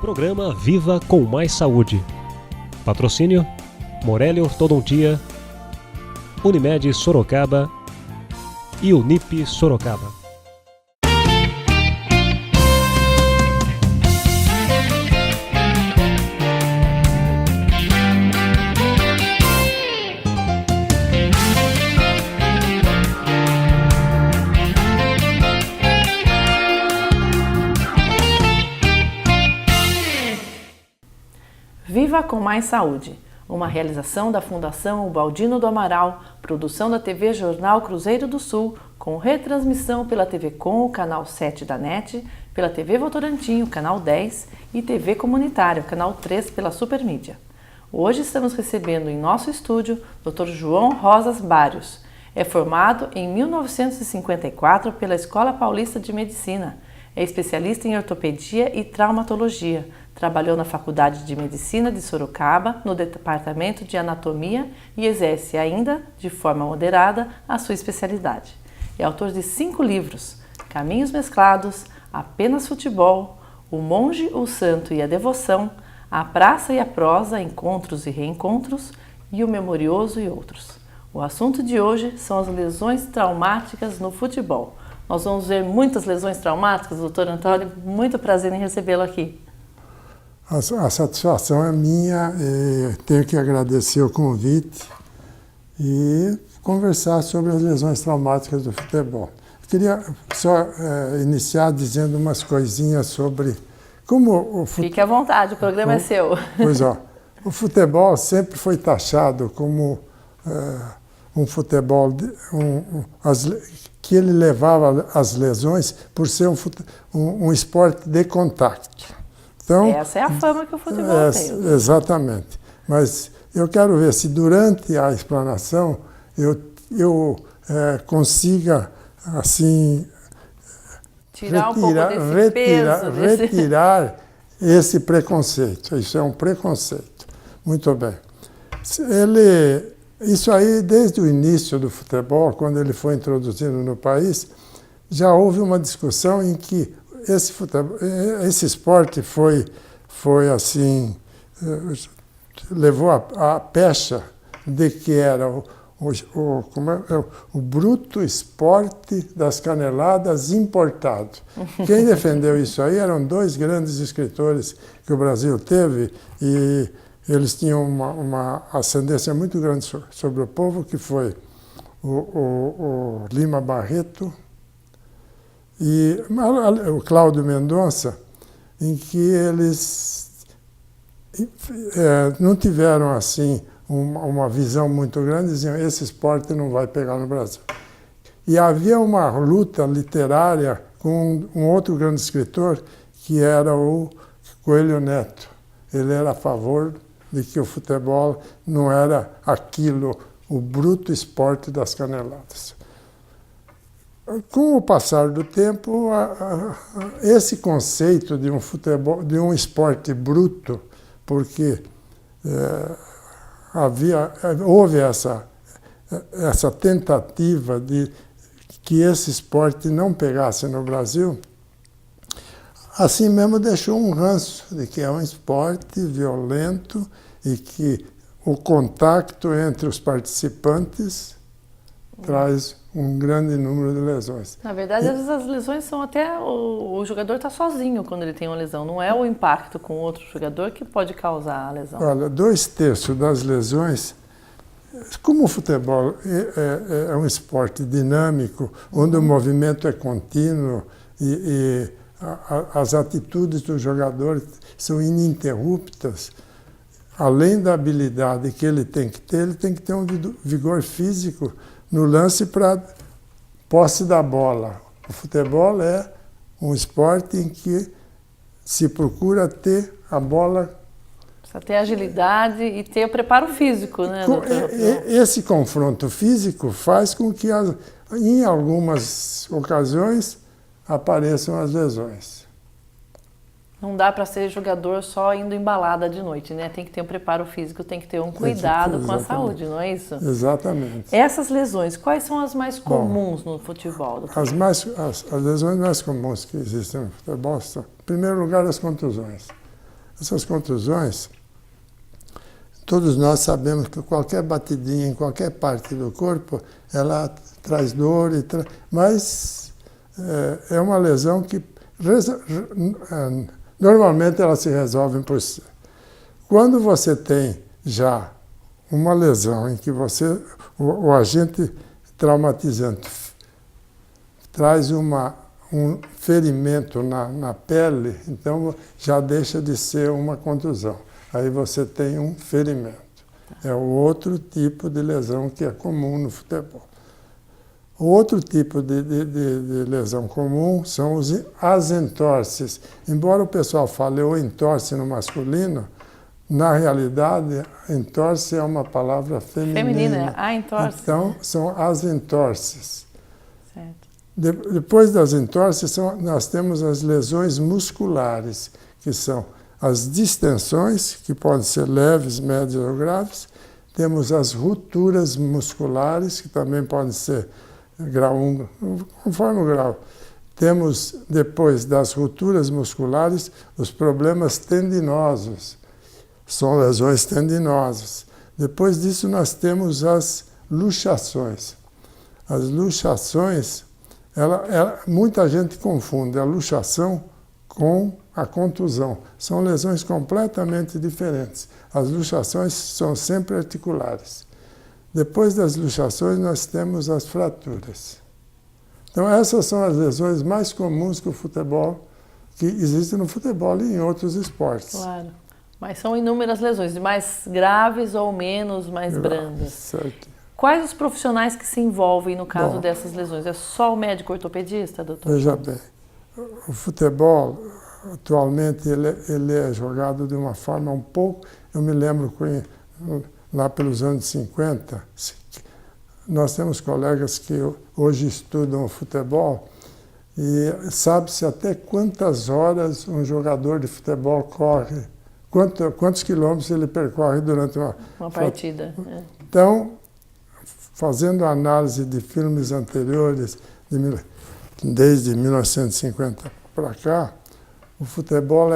Programa Viva com Mais Saúde. Patrocínio: Morelli Ortodontia, Unimed Sorocaba e Unip Sorocaba. Viva com Mais Saúde, uma realização da Fundação Ubaldino do Amaral, produção da TV Jornal Cruzeiro do Sul, com retransmissão pela TV Com, o canal 7 da NET, pela TV Votorantim, o canal 10 e TV Comunitária, o canal 3 pela Supermídia. Hoje estamos recebendo em nosso estúdio Dr. João Rosas Barrios. É formado em 1954 pela Escola Paulista de Medicina. É especialista em ortopedia e traumatologia. Trabalhou na Faculdade de Medicina de Sorocaba, no Departamento de Anatomia e exerce ainda, de forma moderada, a sua especialidade. É autor de 5 livros: Caminhos Mesclados, Apenas Futebol, O Monge, o Santo e a Devoção, A Praça e a Prosa, Encontros e Reencontros e O Memorioso e outros. O assunto de hoje são as lesões traumáticas no futebol. Nós vamos ver muitas lesões traumáticas, doutor Antônio. Muito prazer em recebê-lo aqui. A satisfação é minha, tenho que agradecer o convite e conversar sobre as lesões traumáticas do futebol. Eu queria só iniciar dizendo umas coisinhas sobre como o futebol... Fique à vontade, o programa é seu. Pois ó, o futebol sempre foi taxado como um futebol que ele levava as lesões por ser um esporte de contato. Então, essa é a fama que o futebol tem. Exatamente. Mas eu quero ver se durante a explanação eu consiga, assim, retirar esse preconceito. Isso é um preconceito. Muito bem. Isso aí, desde o início do futebol, quando ele foi introduzido no país, já houve uma discussão em que esse esporte foi assim, levou a pecha de que era o bruto esporte das caneladas importado. Quem defendeu isso aí eram 2 grandes escritores que o Brasil teve e eles tinham uma ascendência muito grande sobre o povo, que foi o Lima Barreto e o Cláudio Mendonça, em que eles não tiveram assim uma visão muito grande, diziam: esse esporte não vai pegar no Brasil. E havia uma luta literária com um outro grande escritor, que era o Coelho Neto. Ele era a favor de que o futebol não era aquilo, o bruto esporte das caneladas. Com o passar do tempo, esse conceito de um futebol, de um esporte bruto, porque houve essa tentativa de que esse esporte não pegasse no Brasil, assim mesmo deixou um ranço de que é um esporte violento e que o contato entre os participantes traz um grande número de lesões. Na verdade, as lesões são até... O jogador está sozinho quando ele tem uma lesão. Não é o impacto com outro jogador que pode causar a lesão. Olha, 2/3 das lesões... Como o futebol é um esporte dinâmico, onde o movimento é contínuo e as atitudes do jogador são ininterruptas, além da habilidade que ele tem que ter um vigor físico no lance para posse da bola. O futebol é um esporte em que se procura ter a bola... Precisa ter agilidade e ter o preparo físico, né, doutor? Esse confronto físico faz com que, em algumas ocasiões, apareçam as lesões. Não dá para ser jogador só indo em balada de noite, né? Tem que ter um preparo físico, tem que ter um cuidado com a saúde, não é isso? Exatamente. Essas lesões, quais são as mais comuns no futebol, doutor? As lesões mais comuns que existem no futebol são, em primeiro lugar, as contusões. Essas contusões, todos nós sabemos que qualquer batidinha em qualquer parte do corpo, ela traz dor, mas é uma lesão que normalmente ela se resolve por si. Quando você tem já uma lesão em que o agente traumatizante traz um ferimento na pele, então já deixa de ser uma contusão. Aí você tem um ferimento. É o outro tipo de lesão que é comum no futebol. O outro tipo de lesão comum são as entorses. Embora o pessoal fale o entorse no masculino, na realidade, entorse é uma palavra feminina. Feminina, a entorse. Então, são as entorses. Certo. Depois das entorses, nós temos as lesões musculares, que são as distensões, que podem ser leves, médias ou graves. Temos as rupturas musculares, que também podem ser grau 1, conforme o grau. Temos, depois das rupturas musculares, os problemas tendinosos. São lesões tendinosas. Depois disso, nós temos as luxações. As luxações, muita gente confunde a luxação com a contusão. São lesões completamente diferentes. As luxações são sempre articulares. Depois das luxações, nós temos as fraturas. Então, essas são as lesões mais comuns que existem no futebol e em outros esportes. Claro. Mas são inúmeras lesões, mais graves ou menos, mais brandas. Certo. Quais os profissionais que se envolvem no caso dessas lesões? É só o médico ortopedista, doutor? Veja bem, o futebol, atualmente, ele é jogado de uma forma um pouco... Eu me lembro que lá pelos anos 50, nós temos colegas que hoje estudam o futebol e sabe-se até quantas horas um jogador de futebol corre, quantos quilômetros ele percorre durante uma partida. Então, fazendo análise de filmes anteriores, desde 1950 para cá, o futebol,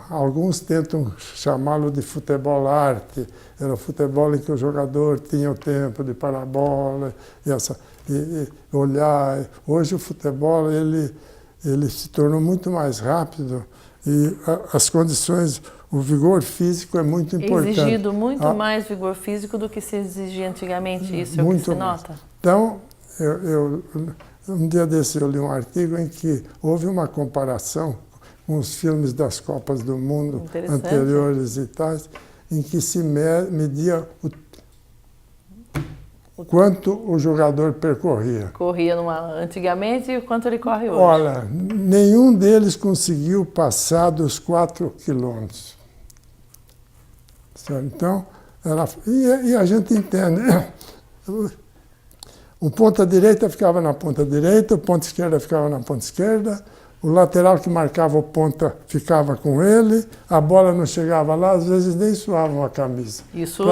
alguns tentam chamá-lo de futebol arte. Era o futebol em que o jogador tinha o tempo de parar a bola e olhar. Hoje o futebol ele se tornou muito mais rápido e as condições, o vigor físico é muito importante. Exigido muito mais vigor físico do que se exigia antigamente, isso é o que se nota? Então, um dia desse eu li um artigo em que houve uma comparação com os filmes das Copas do Mundo anteriores e tais, em que se media quanto o jogador percorria. Corria antigamente e quanto ele corre hoje? Olha, nenhum deles conseguiu passar dos 4 quilômetros. Então, e a gente entende. O ponta direita ficava na ponta direita, o ponta esquerda ficava na ponta esquerda, o lateral que marcava o ponta ficava com ele, a bola não chegava lá, às vezes nem suavam a camisa. Isso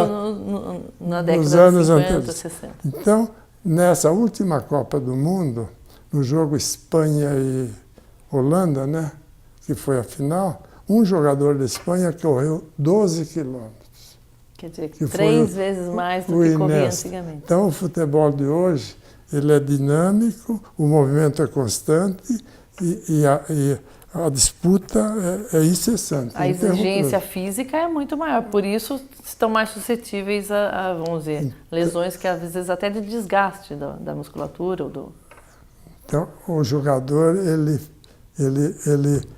na década nos anos de 50, anteriores. 60. Então, nessa última Copa do Mundo, no jogo Espanha e Holanda, né, que foi a final, um jogador da Espanha correu 12 quilômetros. Quer dizer, 3 vezes mais do que corria antigamente. Então, o futebol de hoje, ele é dinâmico, o movimento é constante e a disputa é incessante. A exigência física é muito maior, por isso estão mais suscetíveis a vamos dizer, lesões que às vezes até de desgaste da musculatura. Então, o jogador, ele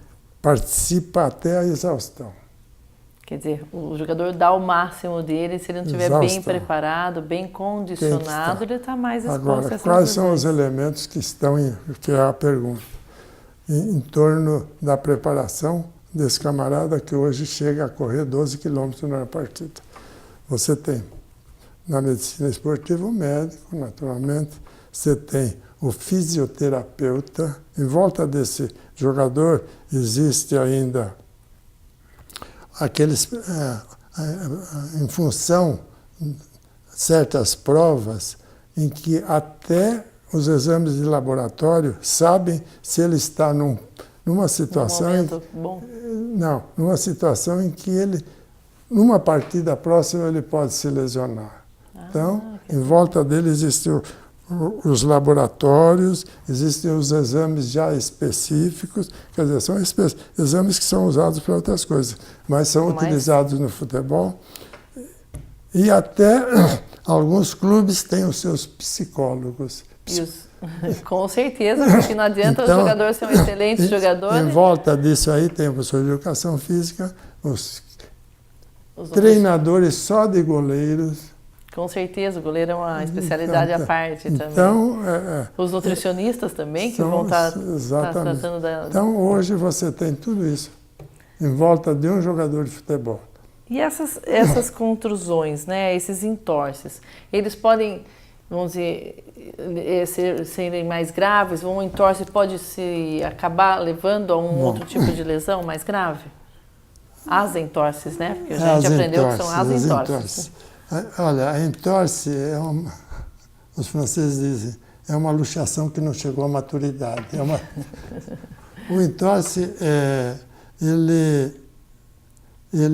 participa até a exaustão. Quer dizer, o jogador dá o máximo dele, se ele não estiver bem preparado, bem condicionado, ele está mais exposto a essas lesões. Quais são os elementos que que é a pergunta, em torno da preparação desse camarada que hoje chega a correr 12 quilômetros na partida? Você tem, na medicina esportiva, o médico, naturalmente, você tem o fisioterapeuta, em volta desse jogador existe ainda aqueles, em função de certas provas, em que até os exames de laboratório sabem se ele está num numa situação... Bom. Não, numa situação em que ele, numa partida próxima, ele pode se lesionar. Então, em volta dele existem os laboratórios, existem os exames já específicos, quer dizer, são exames que são usados para outras coisas, mas são utilizados no futebol. E até alguns clubes têm os seus psicólogos. Com certeza, porque não adianta então, o jogador ser um excelente jogador. Em volta disso aí tem o professor de educação física, os treinadores só de goleiros. Com certeza, o goleiro é uma especialidade à parte também. Então, os nutricionistas também, que vão estar tratando da... Então, hoje você tem tudo isso em volta de um jogador de futebol. E essas contusões, né, esses entorses, eles podem, vamos dizer, serem mais graves? Um entorse pode se acabar levando a outro tipo de lesão mais grave? As entorses, né? Porque a gente aprendeu que são as entorses. Olha, a entorse os franceses dizem, é uma luxação que não chegou à maturidade. O entorse, ele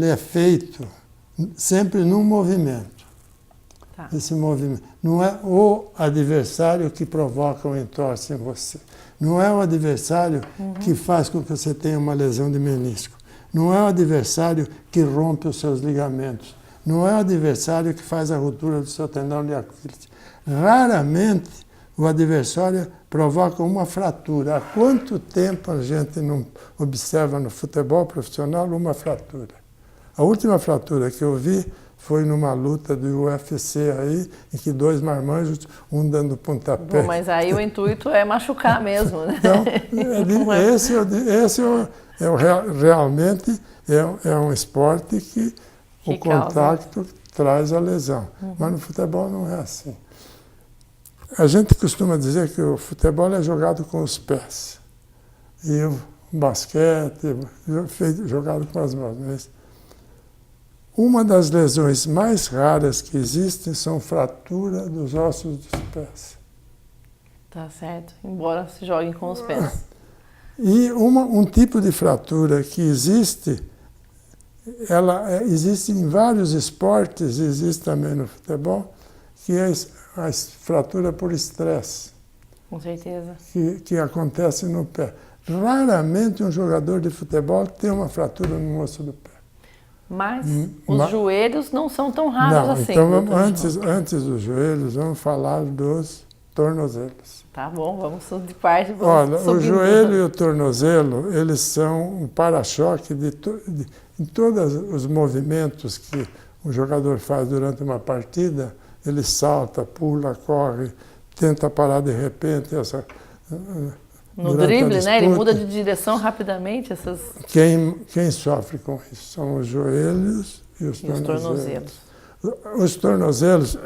é feito sempre num movimento. Tá. Esse movimento. Não é o adversário que provoca o entorse em você. Não é o adversário que faz com que você tenha uma lesão de menisco. Não é o adversário que rompe os seus ligamentos. Não é o adversário que faz a ruptura do seu tendão de Aquiles. Raramente o adversário provoca uma fratura. Há quanto tempo a gente não observa no futebol profissional uma fratura? A última fratura que eu vi foi numa luta do UFC aí, em que dois marmanjos, um dando pontapé. Bom, mas aí o intuito é machucar mesmo, né? Então, realmente é um esporte que o contato traz a lesão. Mas no futebol não é assim. A gente costuma dizer que o futebol é jogado com os pés. E o basquete jogado com as mãos. Uma das lesões mais raras que existem são fraturas dos ossos dos pés. Tá certo, embora se joguem com os pés. E um tipo de fratura que existe, ela existe em vários esportes, existe também no futebol, que é a fratura por estresse. Com certeza. Que acontece no pé. Raramente um jogador de futebol tem uma fratura no osso do pé. Mas os joelhos não são tão raros assim. Então, antes dos joelhos, vamos falar dos tornozelos. Tá bom, vamos de parte. Olha, o joelho e o tornozelo, eles são um para-choque em todos os movimentos que o jogador faz durante uma partida. Ele salta, pula, corre, tenta parar de repente. No drible, né? Ele muda de direção rapidamente. Quem sofre com isso são os joelhos e os tornozelos. Os tornozelos,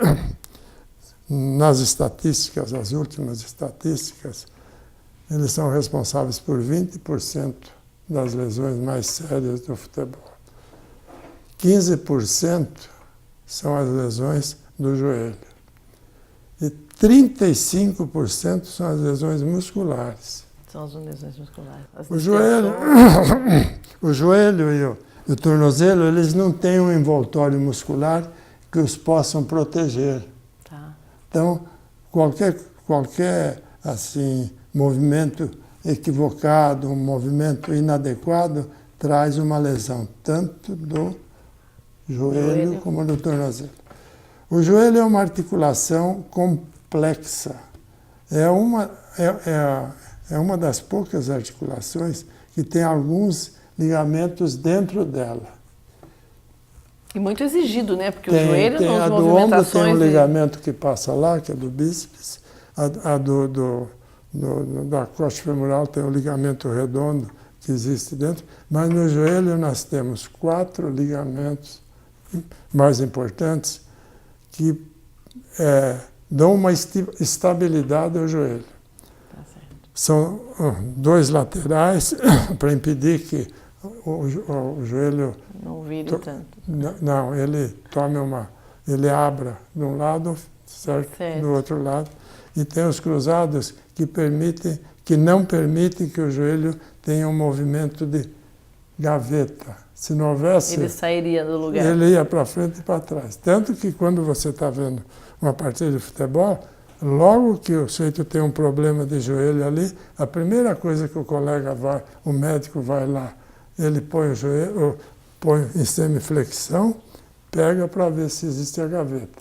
nas estatísticas, as últimas estatísticas, eles são responsáveis por 20% das lesões mais sérias do futebol. 15% são as lesões do joelho. E 35% são as lesões musculares. São as lesões musculares. O joelho e o tornozelo, eles não têm um envoltório muscular que os possam proteger. Tá. Então, qualquer assim, movimento equivocado, um movimento inadequado, traz uma lesão, tanto do joelho como do tornozelo. O joelho é uma articulação complexa. É uma das poucas articulações que tem alguns ligamentos dentro dela. E muito exigido, né? Porque o joelho, tem nas a do ombro tem um de... ligamento que passa lá, que é do bíceps. Da coxa femoral tem um ligamento redondo que existe dentro. Mas no joelho nós temos 4 ligamentos mais importantes que dão uma estabilidade ao joelho. Tá certo. São 2 laterais para impedir que o joelho... Não vire tanto. Não, ele abra de um lado, certo? Do outro lado. E tem os cruzados que não permitem que o joelho tem um movimento de gaveta. Se não houvesse... Ele sairia do lugar. Ele ia para frente e para trás. Tanto que quando você está vendo uma partida de futebol, logo que o sujeito tem um problema de joelho ali, a primeira coisa que o colega vai, o médico vai lá, ele põe o joelho, põe em semiflexão, pega para ver se existe a gaveta.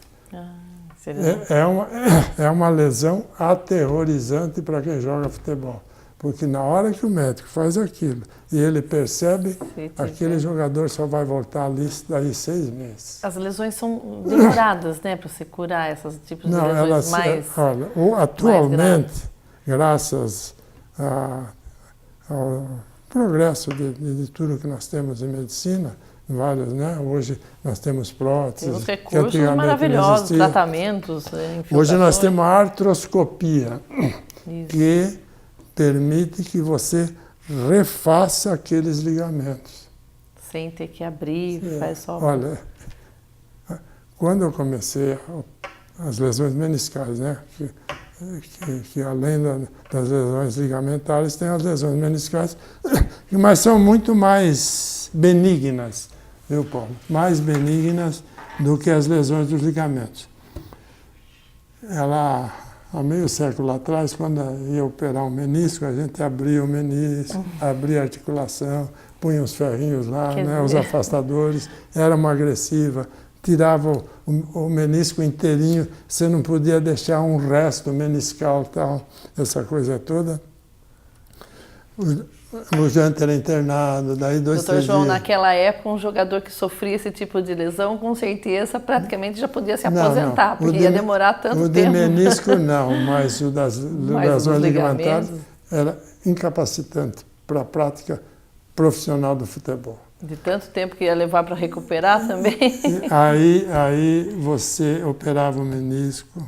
É uma lesão aterrorizante para quem joga futebol. Porque na hora que o médico faz aquilo e ele percebe, aquele jogador só vai voltar ali daí 6 meses. As lesões são demoradas, né, para você curar esses tipos de lesões mais... Olha, atualmente, graças ao progresso de tudo que nós temos em medicina, vários, né? Hoje nós temos próteses. Temos recursos maravilhosos, tratamentos. Hoje nós temos a artroscopia, que permite que você refaça aqueles ligamentos. Sem ter que abrir, faz só... Olha, quando eu comecei as lesões meniscais, né? Que além das lesões ligamentares, tem as lesões meniscais, mas são muito mais benignas, viu, Paulo? Mais benignas do que as lesões dos ligamentos. Há meio século atrás, quando ia operar um menisco, a gente abria o menisco, abria a articulação, punha os ferrinhos lá, né, os afastadores, era uma agressiva, tirava o menisco inteirinho, você não podia deixar um resto meniscal, tal, essa coisa toda. O Jante era internado, daí 2, 3 dias. Doutor João, naquela época, um jogador que sofria esse tipo de lesão, com certeza, praticamente já podia se aposentar, porque ia demorar tanto tempo. O de menisco não, mas o das lesões ligamentares era incapacitante para a prática profissional do futebol. De tanto tempo que ia levar para recuperar também. Aí você operava o menisco,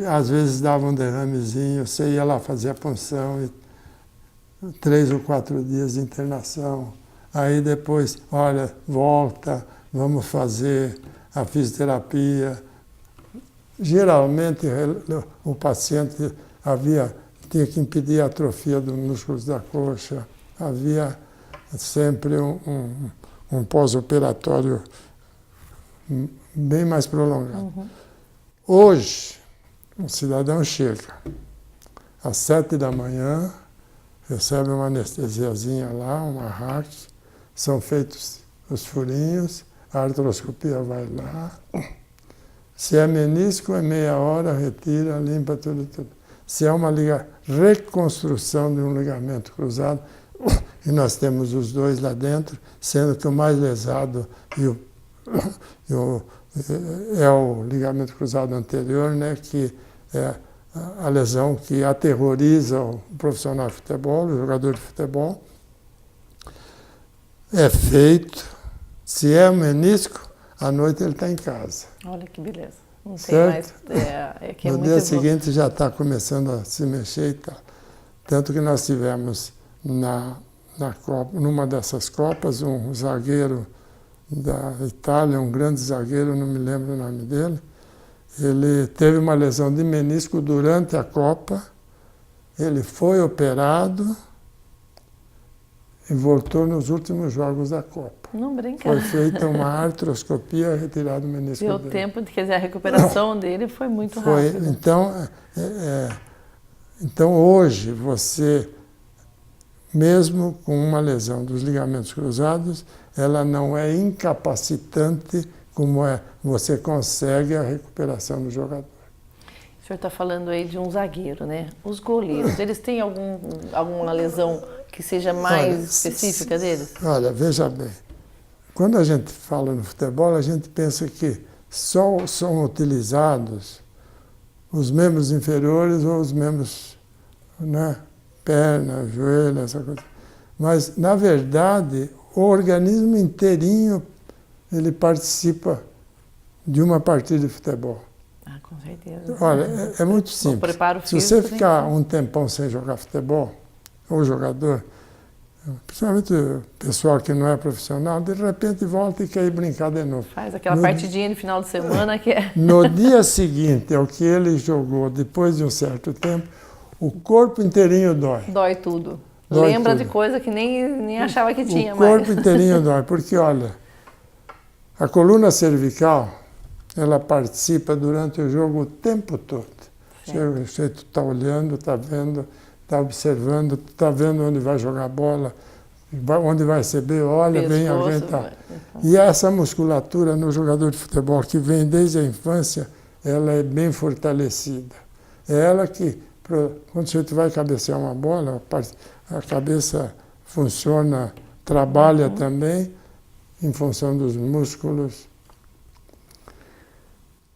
às vezes dava um derramezinho, você ia lá fazer a punção, 3 ou 4 dias de internação. Aí depois, olha, volta, vamos fazer a fisioterapia. Geralmente o paciente tinha que impedir a atrofia dos músculos da coxa, havia sempre um pós-operatório bem mais prolongado. Hoje, um cidadão chega às 7 da manhã, recebe uma anestesiazinha lá, uma RAC, são feitos os furinhos, a artroscopia vai lá. Se é menisco, é meia hora, retira, limpa tudo. Se é uma reconstrução de um ligamento cruzado, e nós temos os 2 lá dentro, sendo que o mais lesado é o ligamento cruzado anterior, né, que é a lesão que aterroriza o profissional de futebol, o jogador de futebol. É feito, se é um menisco, à noite ele está em casa. Olha que beleza. Não certo? tem mais... que é no muito dia seguinte já está começando a se mexer e tal. Tanto que nós tivemos numa dessas Copas um zagueiro da Itália, um grande zagueiro, não me lembro o nome dele. Ele teve uma lesão de menisco durante a Copa, ele foi operado e voltou nos últimos jogos da Copa. Não brinca. Foi feita uma artroscopia, retirado o menisco dele. Deu tempo, quer dizer, a recuperação dele foi muito rápida. Então hoje você, mesmo com uma lesão dos ligamentos cruzados, ela não é incapacitante como você consegue a recuperação do jogador. O senhor está falando aí de um zagueiro, né? Os goleiros, eles têm alguma lesão que seja mais específica deles? Olha, veja bem, quando a gente fala no futebol, a gente pensa que só são utilizados os membros inferiores ou os membros, né, perna, joelho, essa coisa. Mas, na verdade, o organismo inteirinho ele participa de uma partida de futebol. Ah, com certeza. Olha, é muito simples. O preparo físico, se você ficar um tempão sem jogar futebol, ou jogador, principalmente o pessoal que não é profissional, de repente volta e quer ir brincar de novo. Faz aquela partidinha no final de semana que é... No dia seguinte ao que ele jogou, depois de um certo tempo, o corpo inteirinho dói. Dói tudo. Dói Lembra tudo. de coisa que nem achava que tinha O mais. corpo inteirinho dói, porque, olha, a coluna cervical, ela participa durante o jogo o tempo todo. Você está olhando, está vendo, está observando, está vendo onde vai jogar a bola, onde vai receber, olha, vem alguém e tal. E essa musculatura no jogador de futebol, que vem desde a infância, ela é bem fortalecida. É ela que, quando você vai cabecear uma bola, a cabeça funciona, trabalha também, em função dos músculos.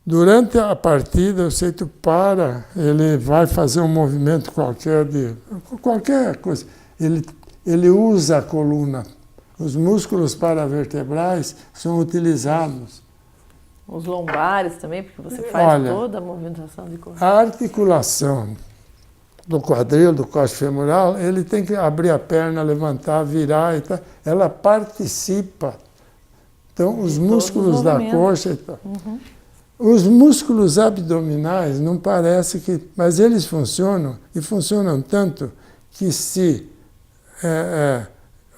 Durante a partida, o Seito para, ele vai fazer um movimento qualquer coisa. Ele usa a coluna. Os músculos paravertebrais são utilizados. Os lombares também, porque você faz toda a movimentação de coluna. A articulação do quadril, do coxo femoral, ele tem que abrir a perna, levantar, virar e tal. Ela participa. Então, os músculos da coxa e tal. Os músculos abdominais não parece que... Mas eles funcionam, e funcionam tanto, que se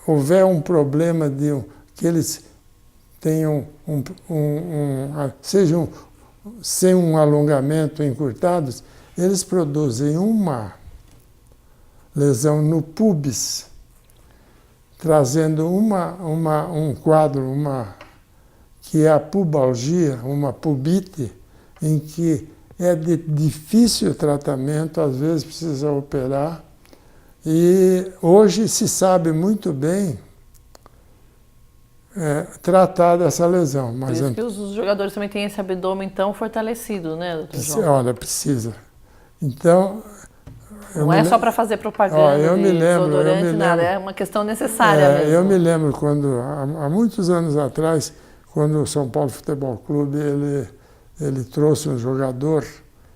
houver um problema que eles tenham sejam sem um alongamento, encurtados, eles produzem uma lesão no pubis, trazendo um quadro, que é a pubalgia, uma pubite, em que é de difícil tratamento, às vezes precisa operar. E hoje se sabe muito bem tratar dessa lesão. Por isso que os jogadores também têm esse abdômen tão fortalecido, né, doutor João? Olha, precisa. Então... Não é só para fazer propaganda de desodorante, nada, é uma questão necessária mesmo. Eu me lembro quando, há muitos anos atrás, quando o São Paulo Futebol Clube, ele trouxe um jogador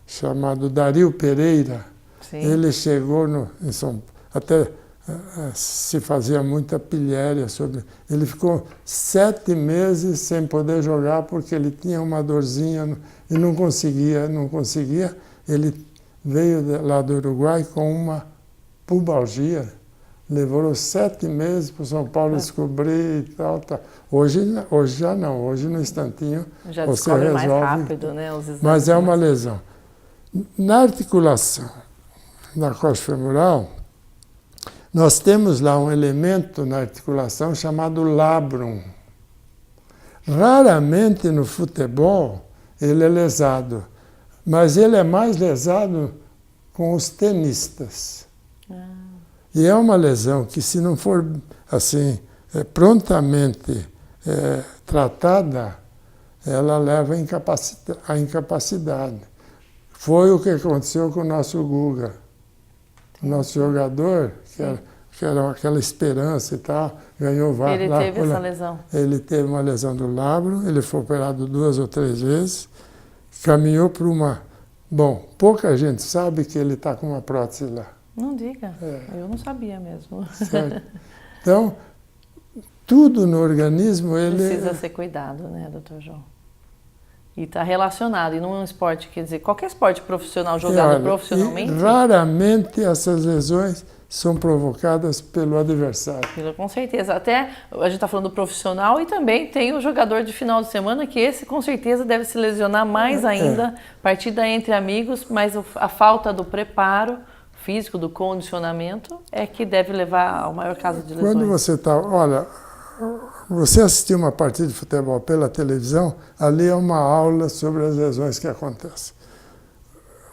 chamado Dario Pereira. Sim. Ele chegou em São Paulo, até se fazia muita pilhéria sobre... Ele ficou 7 meses sem poder jogar porque ele tinha uma dorzinha e não conseguia. Ele veio lá do Uruguai com uma pubalgia. Levou 7 meses para o São Paulo descobrir e tal. Hoje já não, hoje no instantinho já você descobre resolve. Mais rápido, né, os exames. Mas é uma lesão. Na articulação da coxa femoral, nós temos lá um elemento na articulação chamado labrum. Raramente no futebol ele é lesado, mas ele é mais lesado com os tenistas. E é uma lesão que, se não for assim prontamente tratada, ela leva à incapacidade. Foi o que aconteceu com o nosso Guga. O nosso jogador, que era aquela esperança e tal, ganhou vários. Ele teve essa lesão? Ele teve uma lesão do labro, ele foi operado 2 ou 3 vezes, caminhou para uma... Bom, pouca gente sabe que ele está com uma prótese lá. Não diga, eu não sabia mesmo. Certo. Então, tudo no organismo... Precisa ser cuidado, né, doutor João? E está relacionado, e não é um esporte, quer dizer, qualquer esporte profissional jogado profissionalmente... raramente essas lesões são provocadas pelo adversário. Com certeza. Até a gente está falando do profissional e também tem o jogador de final de semana, que esse com certeza deve se lesionar mais ainda, partida entre amigos, mas a falta do preparo físico, do condicionamento, é que deve levar ao maior caso de lesões. Quando você está... Olha, você assistir uma partida de futebol pela televisão, ali é uma aula sobre as lesões que acontecem.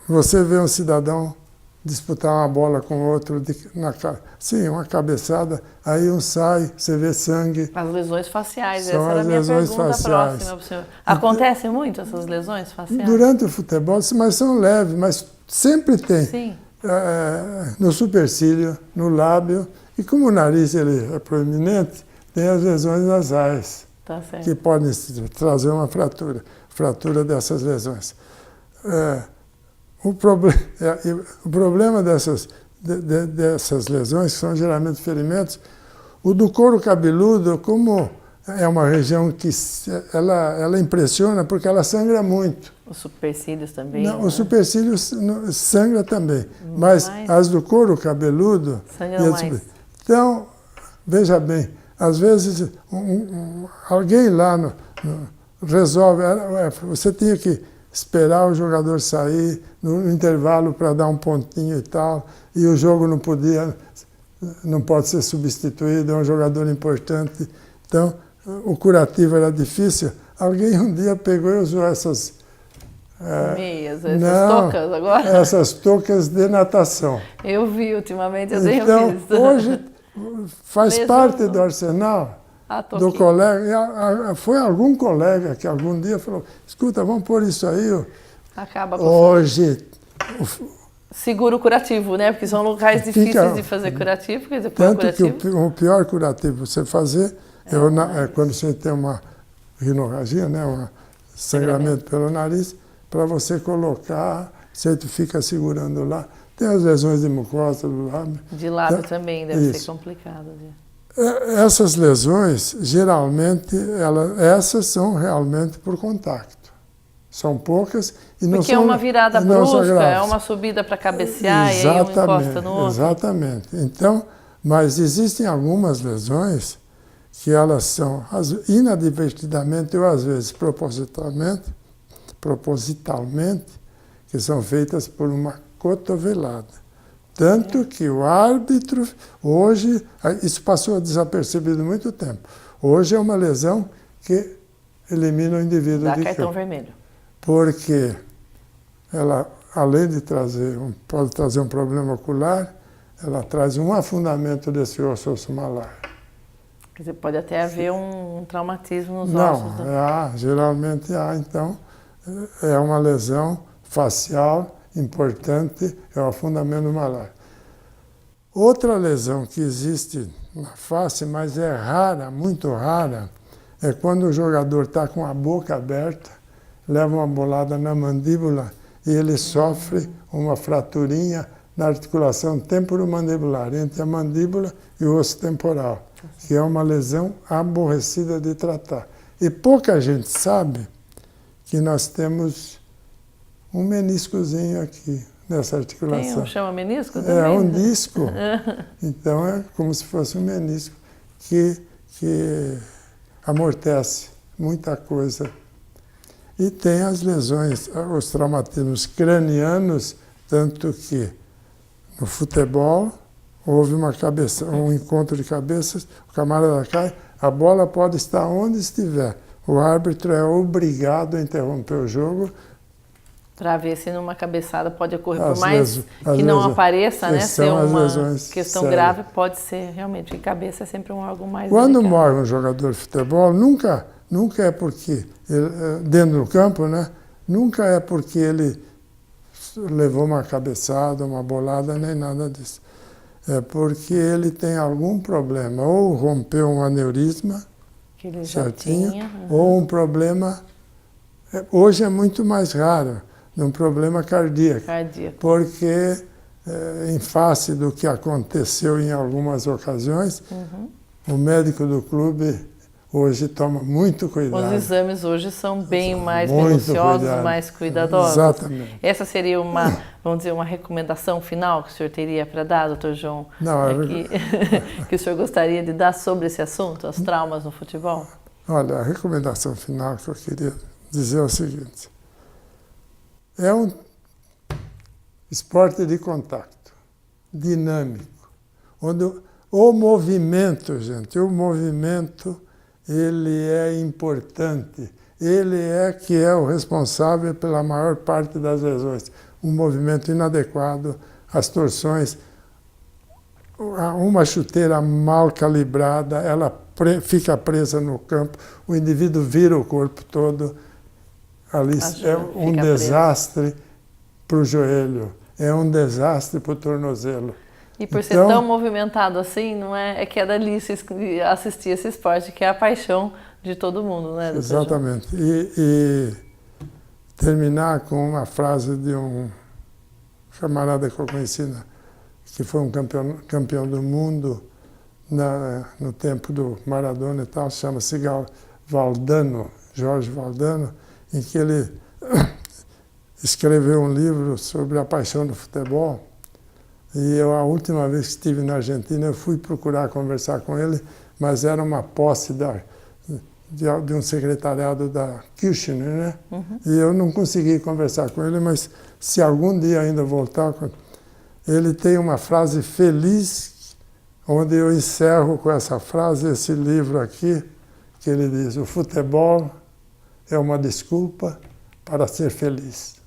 Você vê um cidadão disputar uma bola com outro, sim, uma cabeçada, aí um sai, você vê sangue. As lesões faciais, essa era a minha pergunta próxima para o senhor. Acontecem muito essas lesões faciais? Durante o futebol, mas são leves, mas sempre tem. Sim. No supercílio, no lábio, e como o nariz ele é proeminente, tem as lesões nasais, que podem trazer uma fratura dessas lesões. O problema dessas lesões, que são geralmente ferimentos, o do couro cabeludo, como é uma região que ela impressiona porque ela sangra muito. Os supercílios também? Não, os supercílios sangra também, mas as do couro cabeludo... Sangram mais. Então, veja bem, às vezes alguém lá resolve, você tinha que esperar o jogador sair no intervalo para dar um pontinho e tal, e o jogo não pode ser substituído, é um jogador importante. Então, o curativo era difícil. Alguém um dia pegou e usou essas... meias, essas toucas agora? Essas toucas de natação. Eu vi ultimamente, eu tenho então, visto. Hoje faz parte do arsenal do colega. Foi algum colega que algum dia falou, escuta, vamos pôr isso aí. Acaba com hoje... Seguro curativo, né? Porque são locais difíceis de fazer curativo. Quer dizer, tanto curativo. Que o pior curativo você fazer é quando você tem uma rinorragia, né? Um sangramento pelo nariz, para você colocar, você fica segurando lá. Tem as lesões de mucosa do lábio. De lábio também deve ser complicado. Essas lesões, geralmente, essas são realmente por contato. São poucas e não porque são... Porque é uma virada brusca, é uma subida para cabecear e aí um encosta no outro. Exatamente. Então, mas existem algumas lesões que elas são inadvertidamente ou às vezes propositalmente, que são feitas por uma cotovelada. Tanto que o árbitro, hoje, isso passou desapercebido há muito tempo, hoje é uma lesão que elimina o indivíduo dá de cartão campo. vermelho. Porque ela, além de pode trazer um problema ocular, ela traz um afundamento desse osso malar. Quer dizer, pode até haver um traumatismo nos Não, ossos. geralmente há. Então, é uma lesão facial importante, é o afundamento malar. Outra lesão que existe na face, mas é rara, muito rara, é quando o jogador está com a boca aberta, leva uma bolada na mandíbula e ele sofre uma fraturinha na articulação temporomandibular, entre a mandíbula e o osso temporal, que é uma lesão aborrecida de tratar. E pouca gente sabe que nós temos um meniscozinho aqui nessa articulação. Chama menisco? É um disco. Então é como se fosse um menisco que amortece muita coisa. E tem as lesões, os traumatismos cranianos, tanto que no futebol houve um encontro de cabeças, o camarada cai, a bola pode estar onde estiver. O árbitro é obrigado a interromper o jogo. Para ver se numa cabeçada pode ocorrer, por mais que não apareça, né, ser uma questão grave, pode ser realmente, porque cabeça é sempre um órgão mais Quando delicado. morre um jogador de futebol, nunca é porque, dentro do campo, né, nunca é porque ele levou uma cabeçada, uma bolada, nem nada disso. É porque ele tem algum problema, ou rompeu um aneurisma, que ele já tinha, ou um problema, hoje é muito mais raro, um problema cardíaco. Porque, em face do que aconteceu em algumas ocasiões, o médico do clube hoje toma muito cuidado. Os exames hoje são bem mais minuciosos, mais cuidadosos. Exatamente. Essa seria vamos dizer, uma recomendação final que o senhor teria para dar, doutor João? Não, que o senhor gostaria de dar sobre esse assunto, os traumas no futebol? Olha, a recomendação final que eu queria dizer é o seguinte. É um esporte de contato, dinâmico, onde o movimento, ele é importante, ele que é o responsável pela maior parte das lesões. Um movimento inadequado, as torções, uma chuteira mal calibrada, ela fica presa no campo, o indivíduo vira o corpo todo. Ali é um desastre para o joelho, é um desastre para o tornozelo. E por ser tão movimentado assim, não é que é delícia assistir esse esporte, que é a paixão de todo mundo, né, doutor Exatamente. E terminar com uma frase de um camarada que eu conheci, que foi um campeão do mundo no tempo do Maradona e tal, chama-se Jorge Valdano, em que ele escreveu um livro sobre a paixão do futebol, E a última vez que estive na Argentina, eu fui procurar conversar com ele, mas era uma posse de um secretariado da Kirchner, né? E eu não consegui conversar com ele, mas se algum dia ainda voltar, ele tem uma frase feliz, onde eu encerro com essa frase, esse livro aqui, que ele diz: o futebol é uma desculpa para ser feliz.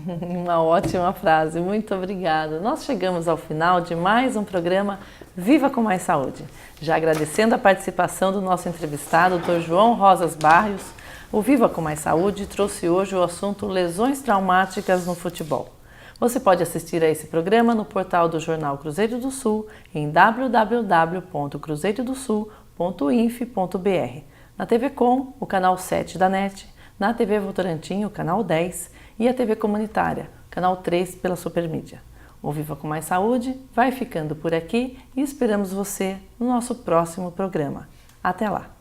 Uma ótima frase, muito obrigada. Nós chegamos ao final de mais um programa Viva com Mais Saúde. Já agradecendo a participação do nosso entrevistado, Dr. João Rosas Barrios, o Viva com Mais Saúde trouxe hoje o assunto lesões traumáticas no futebol. Você pode assistir a esse programa no portal do Jornal Cruzeiro do Sul em www.cruzeirodosul.inf.br, na TV Com, o canal 7 da NET, na TV Votorantim, o canal 10 e a TV Comunitária, canal 3 pela Supermídia. O Viva com Mais Saúde vai ficando por aqui e esperamos você no nosso próximo programa. Até lá!